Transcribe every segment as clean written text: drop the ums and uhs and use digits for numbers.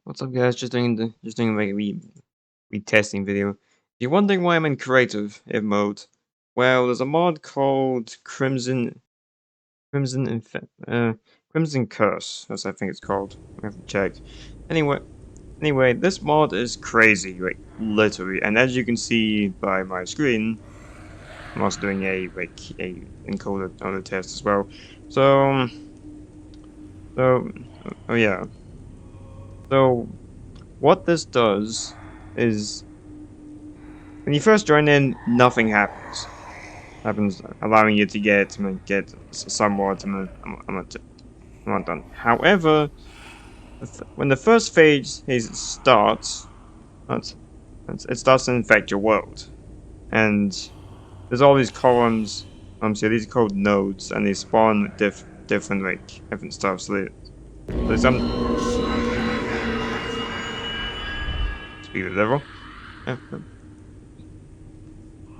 What's up, guys? Just doing like a retesting video. If you're wondering why I'm in creative mode, well, there's a mod called Crimson Crimson Curse, as I think it's called. I haven't checked. Anyway, this mod is crazy, like literally. And as you can see by my screen, I'm also doing a encoded on the test as well. So, so, oh yeah. So, what this does is when you first join in, nothing happens, allowing you to get somewhat. I'm not done. However, when the first phase starts, it starts to infect your world, and there's all these columns. So these are called nodes, and they spawn different stuff. So there's some speed of level. Yeah.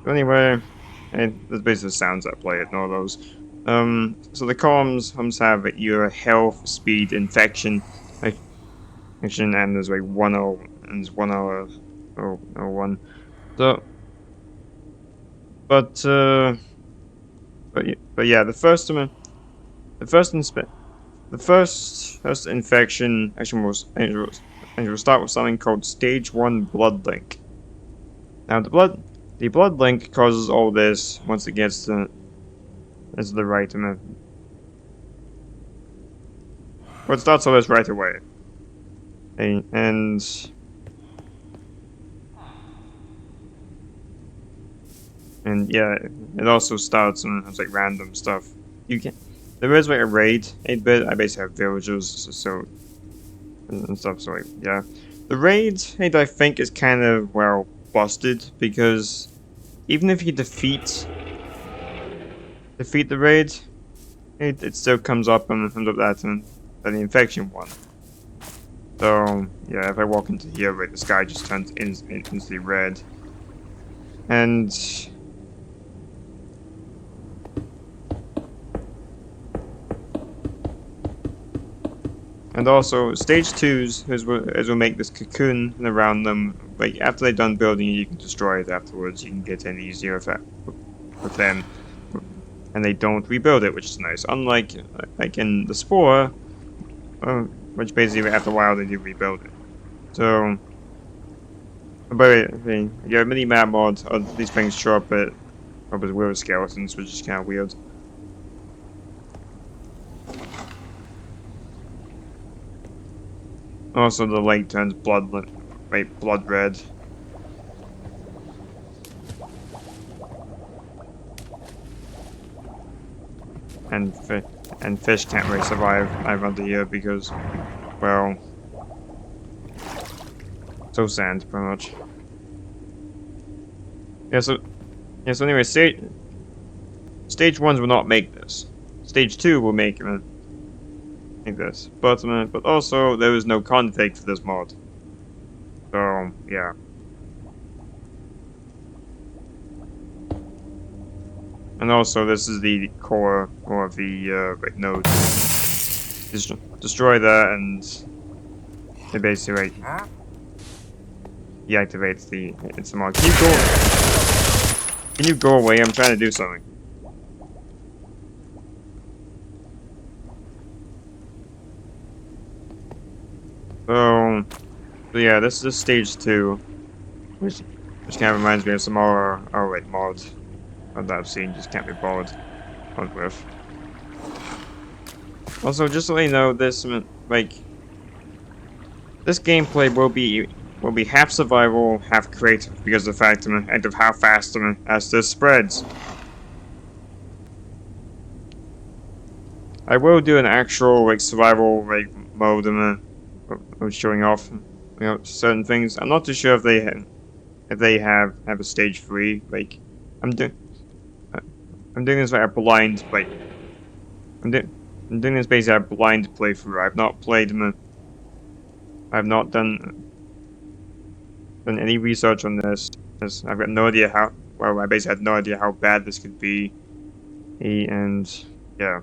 Anyway, there's basically sounds that play it and all those. So the columns have your health, speed, infection, and there's like 1 hour and there's 1 hour or one. So, but yeah, the first infection will start with something called Stage 1 Blood Link. Now the blood link causes all this once it gets to the right amount. Well, it starts all this right away. And yeah, it also starts and has like random stuff. There is like a raid 8-bit. I basically have villagers, so and stuff. So like, yeah, the raid I think is kind of well busted because even if you defeat the raid, it still comes up that the infection one. So yeah, if I walk into here, right, the sky just turns instantly red, and also stage 2s will make this cocoon around them. Like after they're done building it, you can destroy it afterwards. You can get in easier with them, and they don't rebuild it, which is nice. Unlike like in the spore, which basically after a while they do rebuild it. So, but yeah, mini map mods. These things show up as weird skeletons, which is kind of weird. Also, the lake turns blood red. And fish can't really survive under here because, well, so sand pretty much. Yeah. So anyway, stage 1s will not make this. Stage 2 will make this, but also there is no config for this mod. So yeah. And also, this is the core of the node. Destroy that, and it basically deactivates it's mod. Can you go away? I'm trying to do something. So yeah, this is stage 2, which kind of reminds me of some more mods that I've seen. Just can't be bothered with. Also, just to let you know, this gameplay will be half survival, half creative because of the fact of how fast as this spreads. I will do an actual survival mode of showing off certain things. I'm not too sure if they have a stage 3. I'm doing this like a blind I'm doing this basically a blind playthrough. I've not played them. I've not done any research on this. I've got no idea how. Well, I basically had no idea how bad this could be. And yeah.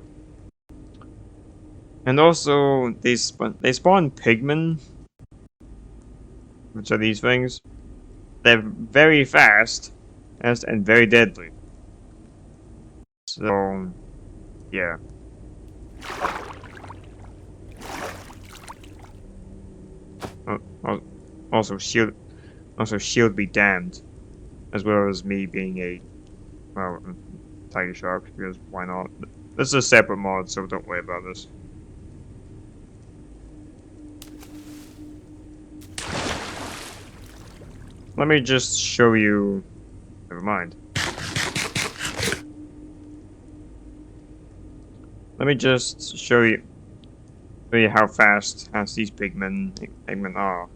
And also, they spawn pigmen. which are these things. They're very fast and very deadly. So, yeah. Also, shield be damned, as well as me being a tiger shark. Because why not? This is a separate mod, so don't worry about this. Let me just show you. Never mind. Let me just show you how fast these pigmen are.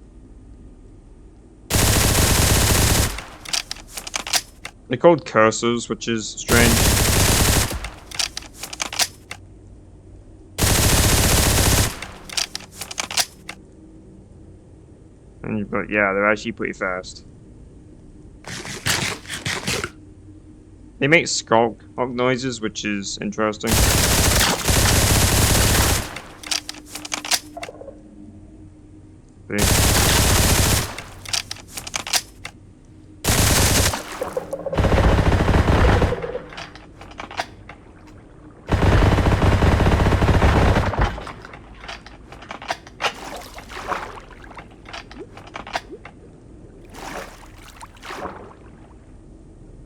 They're called cursors, which is strange. But yeah, they're actually pretty fast. They make skulk noises, which is interesting. See?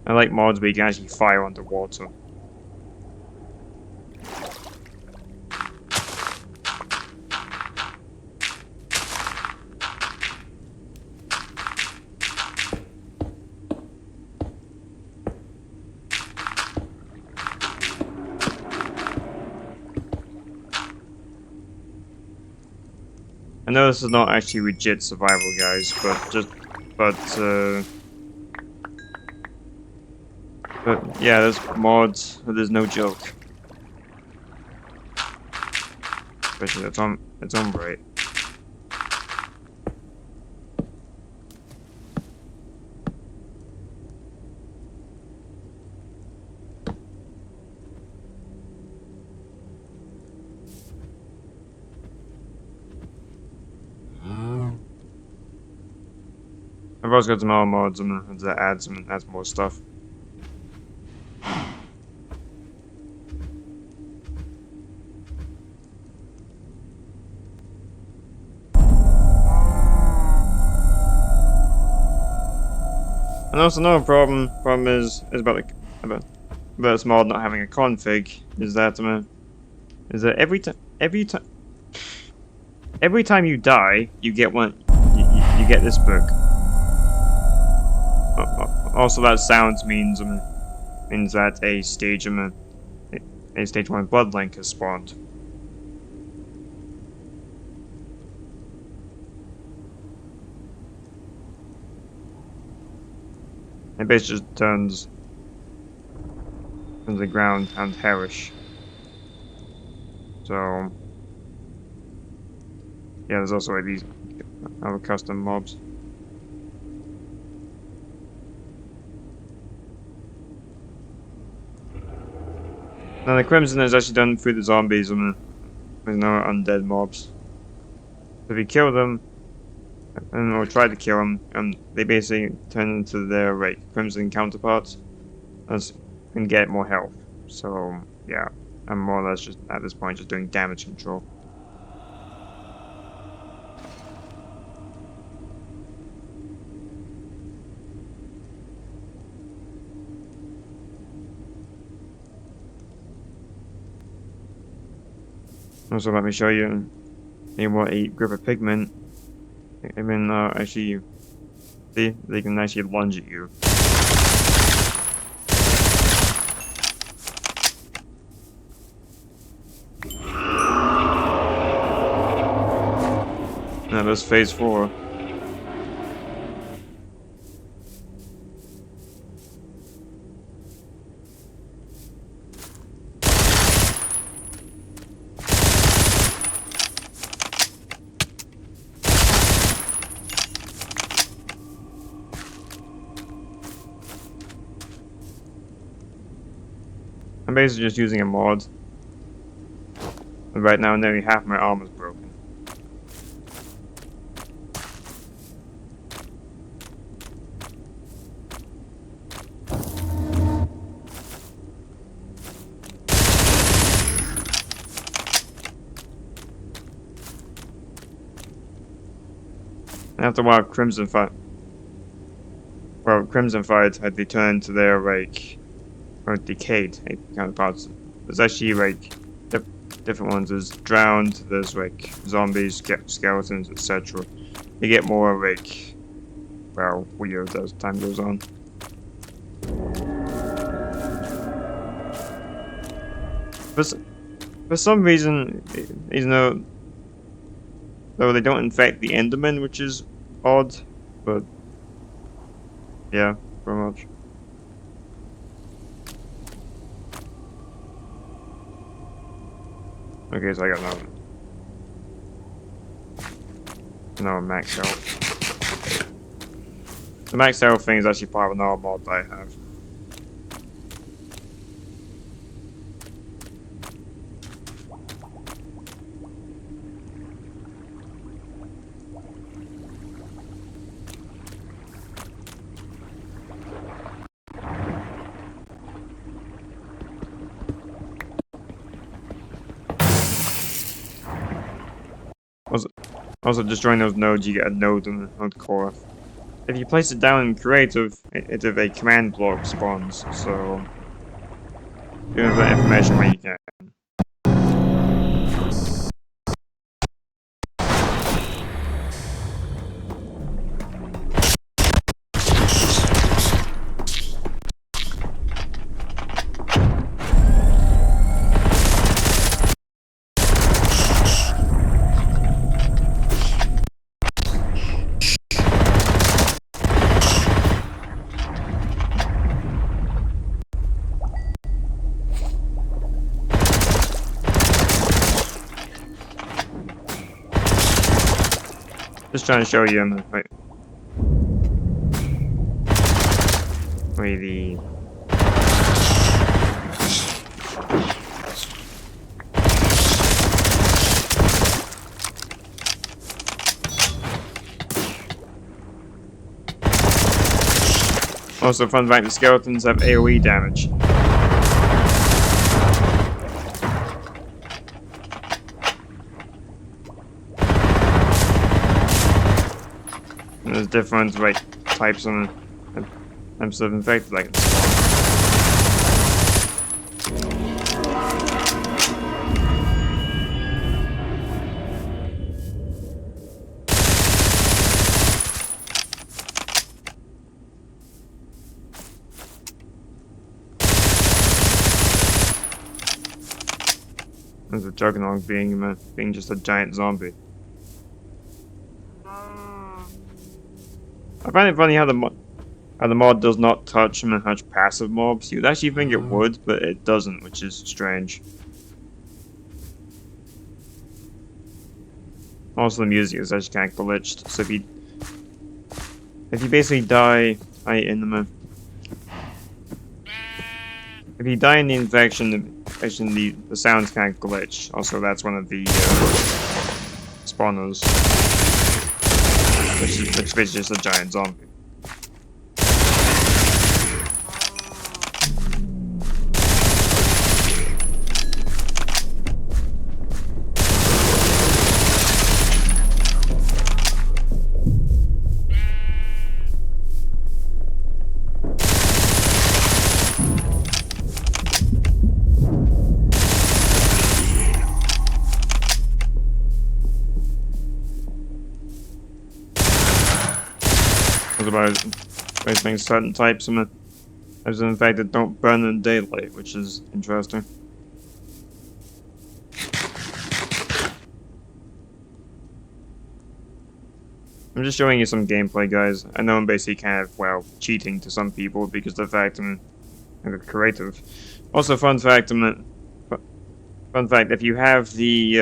I like mods where you can actually fire underwater. I know this is not actually legit survival, guys, but yeah, this mods, there's no joke. Especially its own right. I've also got some other mods that adds more stuff. And also another problem is about this mod not having a config is that every time you die you get you get this book. Also, that sounds means that a stage 1 bloodlink has spawned. It basically just turns the ground and hellish. So yeah, there's also like these other custom mobs. Now the Crimson is actually done through the zombies and there's no undead mobs. If you kill them or try to kill them, they basically turn into their Crimson counterparts and get more health. So yeah, I'm more or less just at this point just doing damage control. Also, let me show you what a group of pigmen actually see. They can actually lunge at you. Now that's phase 4. I'm basically just using a mod. Right now, nearly half my armor is broken. After a while, Crimson Fight had returned to their like or decayed counterparts. There's actually like different ones. There's drowned. There's like zombies, skeletons, etc. They get more like weird as time goes on. For some reason, though they don't infect the Enderman, which is odd, but yeah, pretty much. Okay, so I got no max health. The max health thing is actually part of another mod that I have. Also, destroying those nodes, you get a node in the node core. If you place it down in creative, a command block spawns, so you have that information where you can. Just trying to show you, wait, the also fun fact: the skeletons have AOE damage. And there's different types and types of infected I can spawn. There's a Juggernaut being just a giant zombie. I find it funny how the mod does not touch passive mobs. You'd actually think it would, but it doesn't, which is strange. Also, the music is actually kind of glitched. So if you basically die in the infection, the sounds kind of glitch. Also, that's one of the spawners, which is basically just a giant zombie. About facing certain types of infected don't burn in daylight, which is interesting. I'm just showing you some gameplay, guys. I know I'm basically kind of, cheating to some people because of the fact I'm creative. Also, fun fact, if you have the,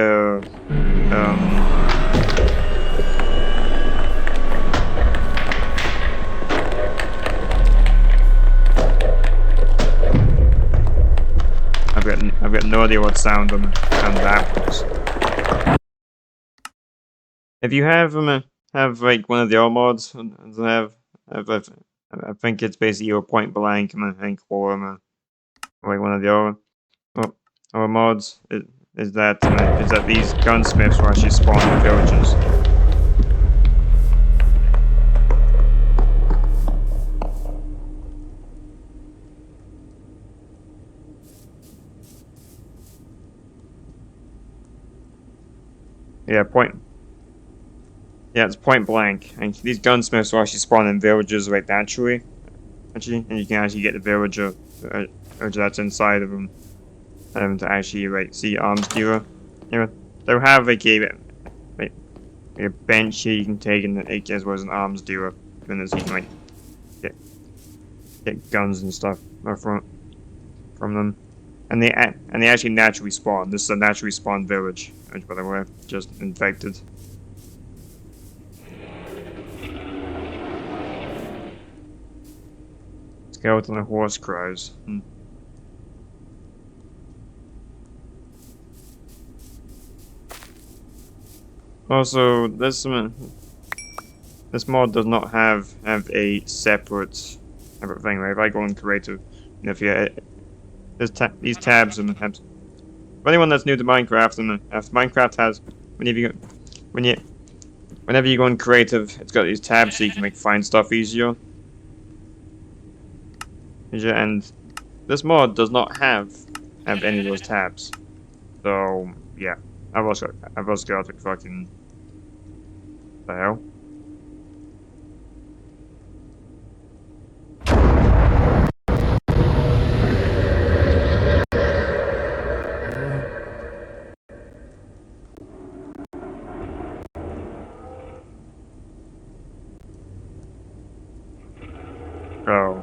I've got no idea what sound on that was. If you have like one of the old mods, I think it's basically your point blank, I think, or like one of the other mods is that these gunsmiths will actually spawn in villages. Yeah, it's point blank. And these gunsmiths will actually spawn in villages right naturally, actually, and you can actually get the villager that's inside of them, to actually like see arms dealer. You know, they'll have like a bench here you can take, and as well as an arms dealer, and then so you can like get guns and stuff from them. And they actually naturally spawn. This is a naturally spawned village, which by the way, just infected. Skeleton and horse cries. Also, this mod does not have a separate thing. Right? If I go in creative, and if you these tabs and tabs. For anyone that's new to Minecraft, and Minecraft has whenever you go in creative, it's got these tabs so you can like find stuff easier. And this mod does not have any of those tabs. So yeah, I've also got like fucking the hell. Oh.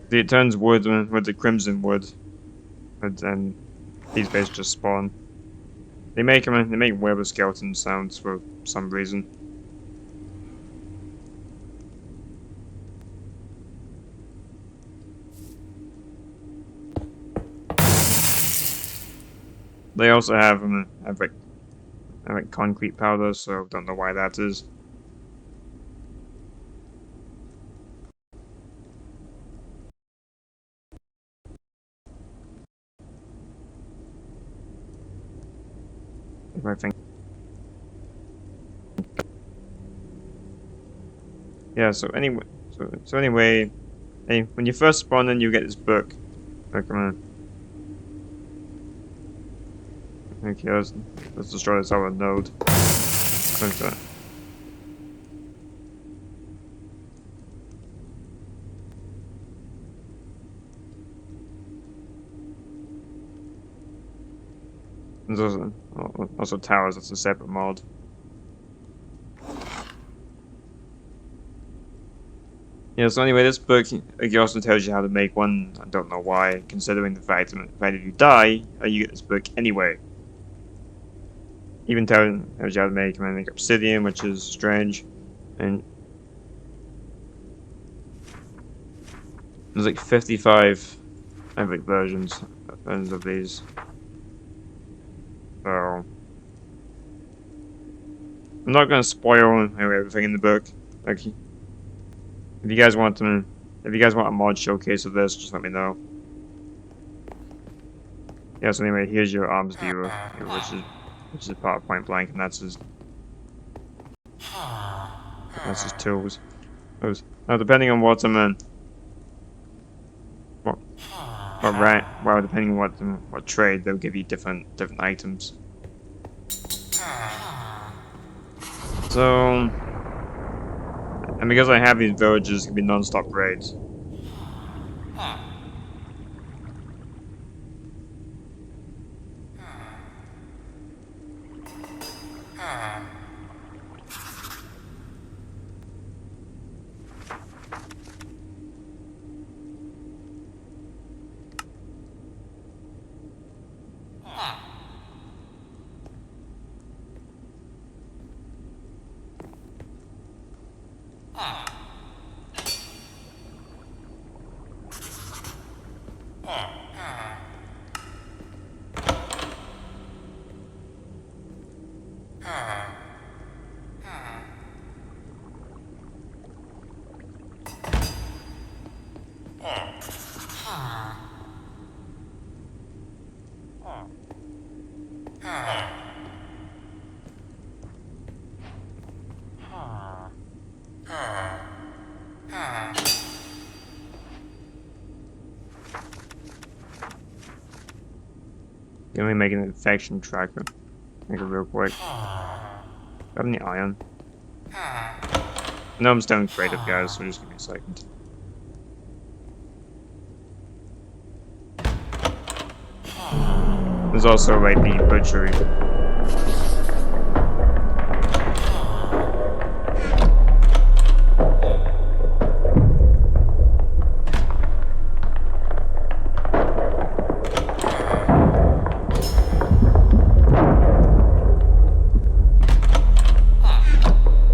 See, it turns wood with the crimson wood, and these basically just spawn. They make werewolf skeleton sounds for some reason. They also have like concrete powder, so don't know why that is. I think. Yeah. So anyway, hey, when you first spawn in, you get this book. Come on. Okay, let's destroy this other node. Okay. There's also towers. That's a separate mod. Yeah, so anyway, this book also tells you how to make one. I don't know why, considering the fact that if you die, you get this book anyway. Even tells you how to make obsidian, which is strange. And there's like 55 versions of these. So I'm not gonna spoil everything in the book. Like, if you guys want a mod showcase of this, just let me know. Yeah. So anyway, here's your arms dealer, which is part of point blank, and that's his tools. Now, depending on what depending on what trade, they'll give you different items. So, and because I have these villages, it can be non-stop raids. Let me make an infection tracker. Make it real quick. Do I have any iron? No, I'm still in creative, guys, so just give me a second. There's also like the butchery.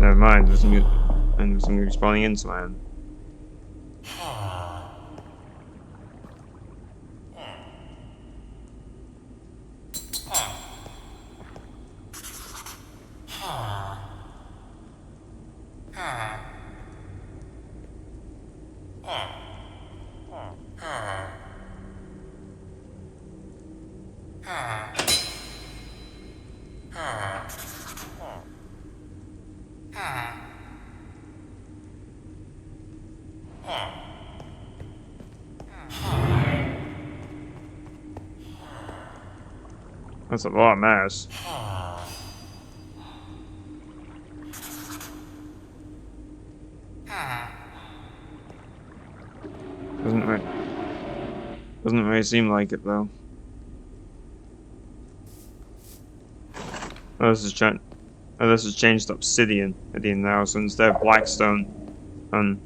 Never mind, there's something respawning inside. That's a lot of mass. Doesn't really seem like it though. Oh, this is changed obsidian now, so instead of blackstone and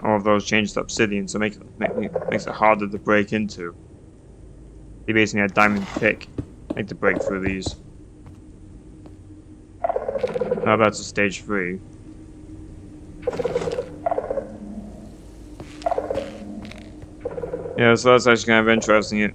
all of those changed obsidian, so makes it harder to break into. They basically had diamond pick, like to break through these. Now that's a stage 3. Yeah, so that's actually kind of interesting.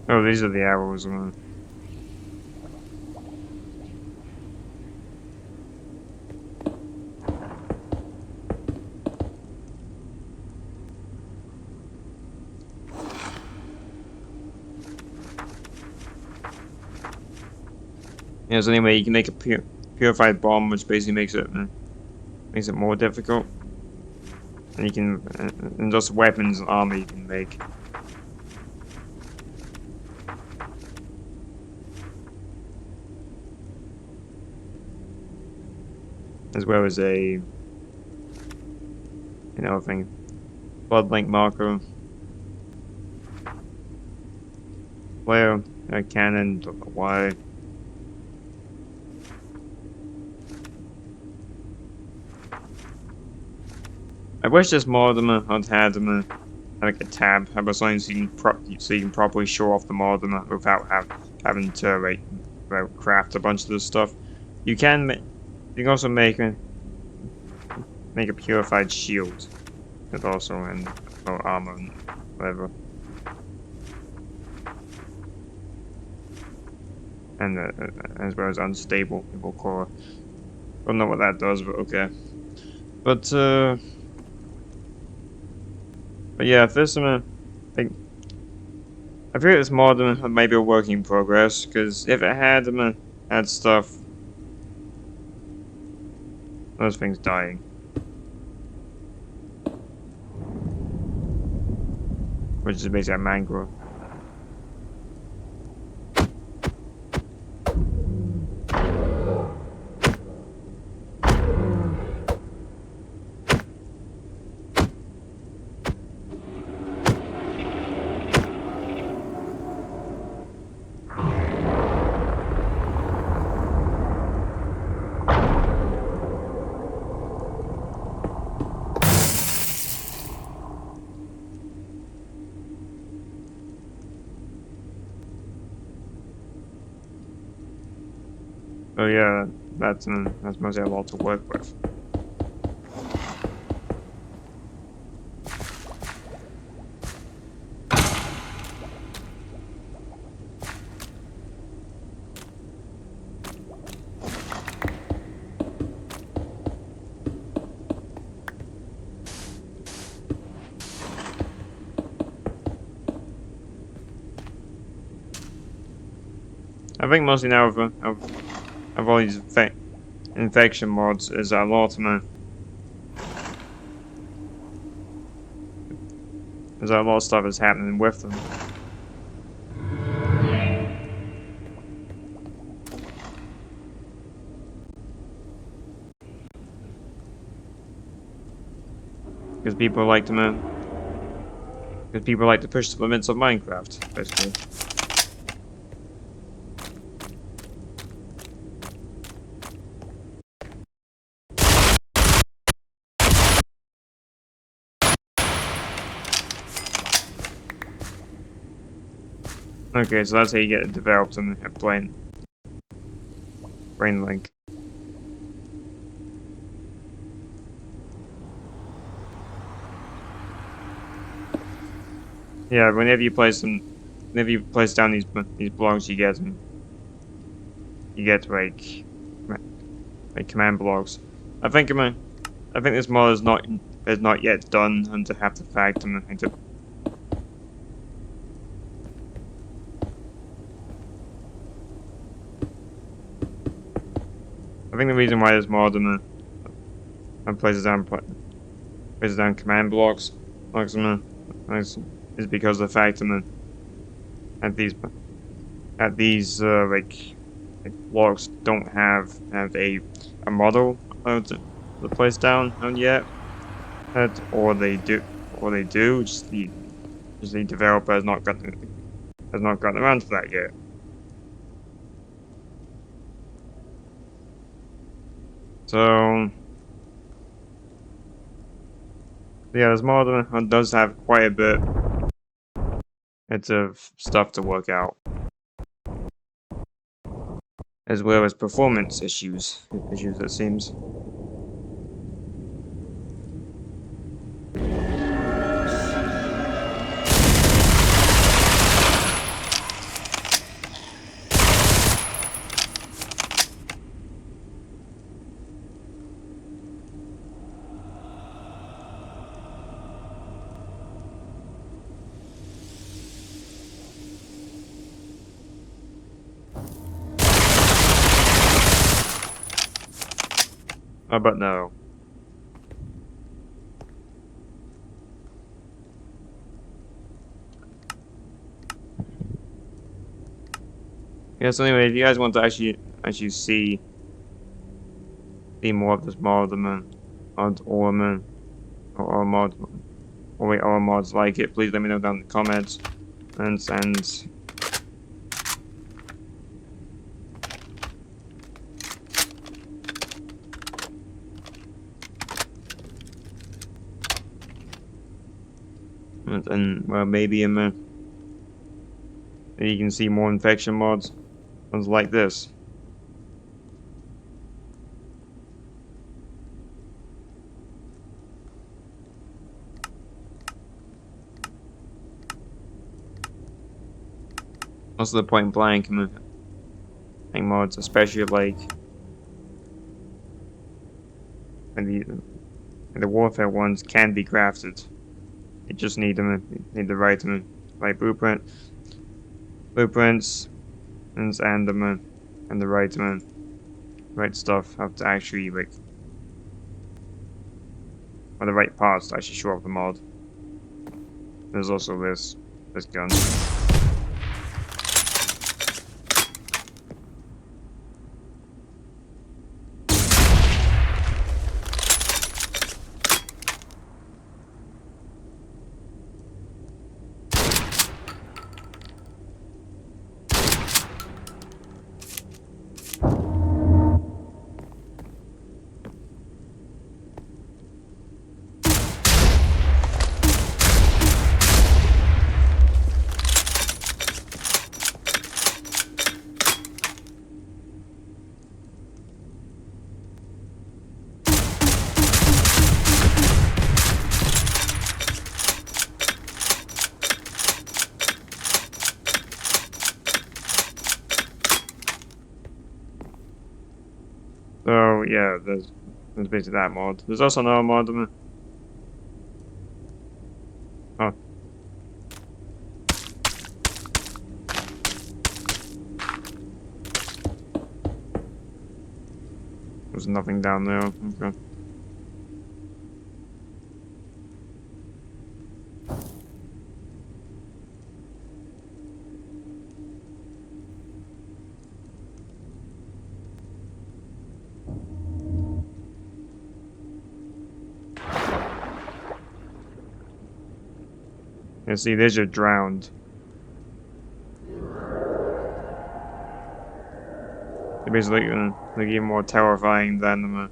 Oh, these are the arrows. Yeah, so anyway, you can make a purified bomb, which basically makes it more difficult. And you can, and just weapons and armor you can make. As well as a, thing, blood link marker, flare, a cannon, don't know why. I wish this mod had like a tab, about something so you can properly show off the mod without having to craft a bunch of this stuff. You can also make a purified shield, and also armor and whatever, and as well as unstable core. Don't know what that does, but okay. But yeah, if this I feel this mod might be a work in progress, because if it had stuff, those things dying. Which is basically a mangrove. So yeah, that's mostly a lot to work with. I think mostly now of all these infection mods is a lot of there's a lot of stuff is happening with them. Because people like to push the limits of Minecraft, basically. Okay, so that's how you get it developed in a brain link. Yeah, whenever you place down these blocks, you get like command blocks. I think this mod is not yet done, and to have the fact and to I think the reason why this mod places down command blocks is because of the fact that these blocks don't have a model to place down on yet, or they do. Just the developer has not gotten around to that yet. So yeah, this mod does have quite a bit of stuff to work out, as well as performance issues it seems. But no. Yeah, so anyway, if you guys want to actually see more of this mod, or mods like it, please let me know down in the comments. And well, maybe you can see more infection mods, ones like this. Also, the point blank mods, especially like the warfare ones, can be crafted. You just need the right blueprints, and the right stuff have to actually or the right parts to actually show off the mod. There's also this gun. So yeah, there's basically that mod. There's also another mod. Oh, there's nothing down there. Okay. Yeah, see, there's your drowned. They're basically like even more terrifying than them.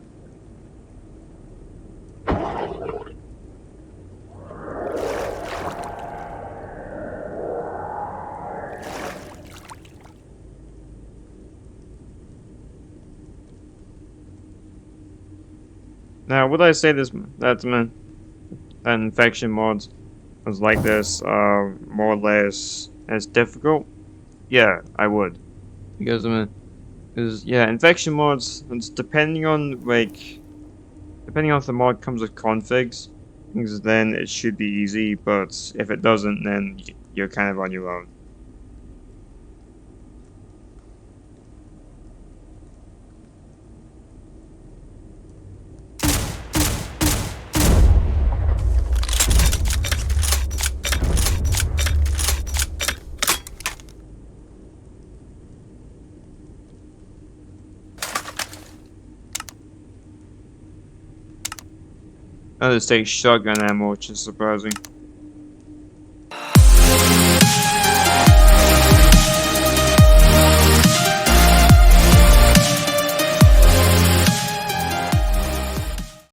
Now, would I say that infection mods was like this, more or less as difficult? Yeah, I would. Because yeah, infection mods, it's depending on depending on if the mod comes with configs, because then it should be easy, but if it doesn't, then you're kind of on your own. I'll just take shotgun ammo, which is surprising.